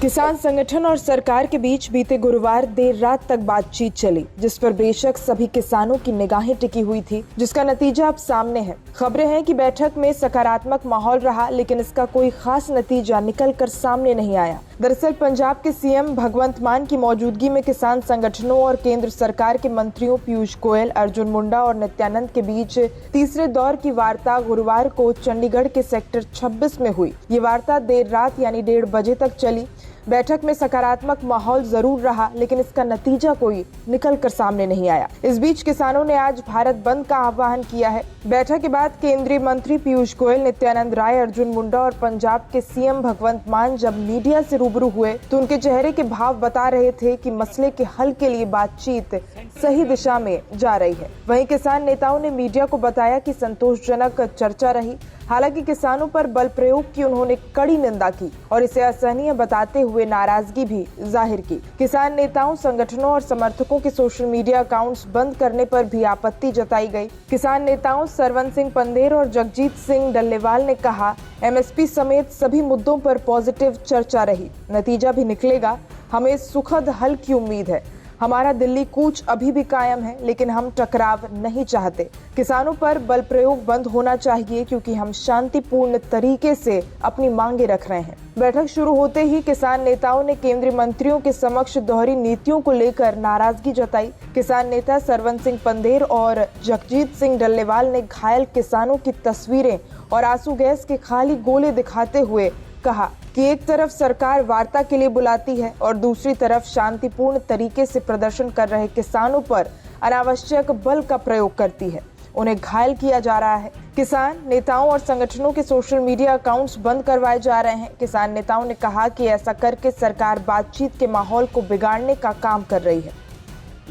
किसान संगठन और सरकार के बीच बीते गुरुवार देर रात तक बातचीत चली, जिस पर बेशक सभी किसानों की निगाहें टिकी हुई थी, जिसका नतीजा अब सामने है। खबरें हैं कि बैठक में सकारात्मक माहौल रहा, लेकिन इसका कोई खास नतीजा निकल कर सामने नहीं आया। दरअसल पंजाब के सीएम भगवंत मान की मौजूदगी में किसान संगठनों और केंद्र सरकार के मंत्रियों पीयूष गोयल, अर्जुन मुंडा और नित्यानंद के बीच तीसरे दौर की वार्ता गुरुवार को चंडीगढ़ के सेक्टर 26 में हुई। ये वार्ता देर रात यानी 1:30 बजे तक चली। बैठक में सकारात्मक माहौल जरूर रहा, लेकिन इसका नतीजा कोई निकल कर सामने नहीं आया। इस बीच किसानों ने आज भारत बंद का आह्वान किया है। बैठक के बाद केंद्रीय मंत्री पीयूष गोयल, नित्यानंद राय, अर्जुन मुंडा और पंजाब के सीएम भगवंत मान जब मीडिया से रूबरू हुए तो उनके चेहरे के भाव बता रहे थे कि मसले के हल के लिए बातचीत सही दिशा में जा रही है। वहीं किसान नेताओं ने मीडिया को बताया कि संतोषजनक चर्चा रही। हालांकि किसानों पर बल प्रयोग की उन्होंने कड़ी निंदा की और इसे असहनीय बताते हुए नाराजगी भी जाहिर की। किसान नेताओं, संगठनों और समर्थकों के सोशल मीडिया अकाउंट्स बंद करने पर भी आपत्ति जताई गई। किसान नेताओं सरवन सिंह पंदेर और जगजीत सिंह डल्लेवाल ने कहा, एमएसपी समेत सभी मुद्दों पर पॉजिटिव चर्चा रही, नतीजा भी निकलेगा। हमें सुखद हल की उम्मीद है। हमारा दिल्ली कूच अभी भी कायम है, लेकिन हम टकराव नहीं चाहते। किसानों पर बल प्रयोग बंद होना चाहिए, क्योंकि हम शांतिपूर्ण तरीके से अपनी मांगे रख रहे हैं। बैठक शुरू होते ही किसान नेताओं ने केंद्रीय मंत्रियों के समक्ष दोहरी नीतियों को लेकर नाराजगी जताई। किसान नेता सरवन सिंह पंदेर और जगजीत सिंह डल्लेवाल ने घायल किसानों की तस्वीरें और आंसू गैस के खाली गोले दिखाते हुए कहा कि एक तरफ सरकार वार्ता के लिए बुलाती है और दूसरी तरफ शांतिपूर्ण तरीके से प्रदर्शन कर रहे किसानों पर अनावश्यक बल का प्रयोग करती है, उन्हें घायल किया जा रहा है। किसान नेताओं और संगठनों के सोशल मीडिया अकाउंट्स बंद करवाए जा रहे हैं। किसान नेताओं ने कहा कि ऐसा करके सरकार बातचीत के माहौल को बिगाड़ने का काम कर रही है।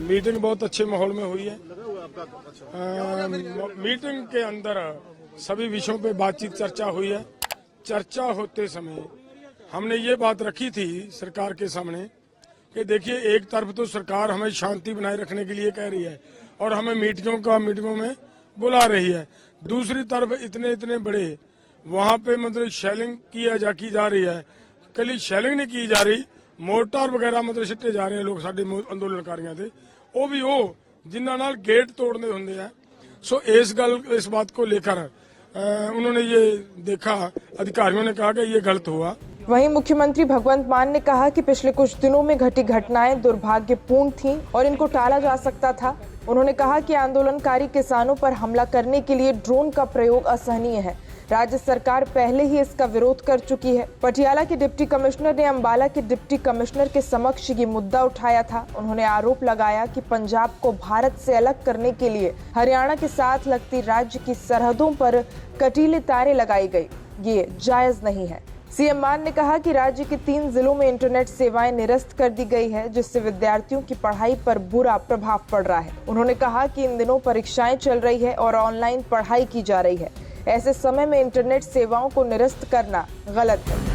मीटिंग बहुत अच्छे माहौल में हुई है। मीटिंग के अंदर सभी विषयों पे बातचीत चर्चा हुई है। चर्चा होते समय हमने ये बात रखी थी सरकार के सामने कि देखिए, एक तरफ तो सरकार हमें शांति बनाए रखने के लिए कह रही है और हमें मीटिंगों में बुला रही है। दूसरी तरफ इतने बड़े वहां पे मतलब शेलिंग की जा रही है। कल शेलिंग नहीं की जा रही, मोर्टार वगैरह मतलब सिੱਟੇ जा रहे हैं लोग। साडे अंदोलनकारियों थे वो भी जिन्हां नाल गेट तोड़ने होंगे हैं। सो इस बात को लेकर उन्होंने ये देखा, अधिकारियों ने कहा कि ये गलत हुआ। वहीं मुख्यमंत्री भगवंत मान ने कहा कि पिछले कुछ दिनों में घटी घटनाएं दुर्भाग्यपूर्ण थीं और इनको टाला जा सकता था। उन्होंने कहा कि आंदोलनकारी किसानों पर हमला करने के लिए ड्रोन का प्रयोग असहनीय है। राज्य सरकार पहले ही इसका विरोध कर चुकी है। पटियाला के डिप्टी कमिश्नर ने अंबाला के डिप्टी कमिश्नर के समक्ष ये मुद्दा उठाया था। उन्होंने आरोप लगाया कि पंजाब को भारत से अलग करने के लिए हरियाणा के साथ लगती राज्य की सरहदों पर कटीले तारे लगाई गई, ये जायज नहीं है। सीएम मान ने कहा कि राज्य के 3 जिलों में इंटरनेट सेवाएं निरस्त कर दी गई है, जिससे विद्यार्थियों की पढ़ाई पर बुरा प्रभाव पड़ रहा है। उन्होंने कहा कि इन दिनों परीक्षाएं चल रही है और ऑनलाइन पढ़ाई की जा रही है। ऐसे समय में इंटरनेट सेवाओं को निरस्त करना गलत है।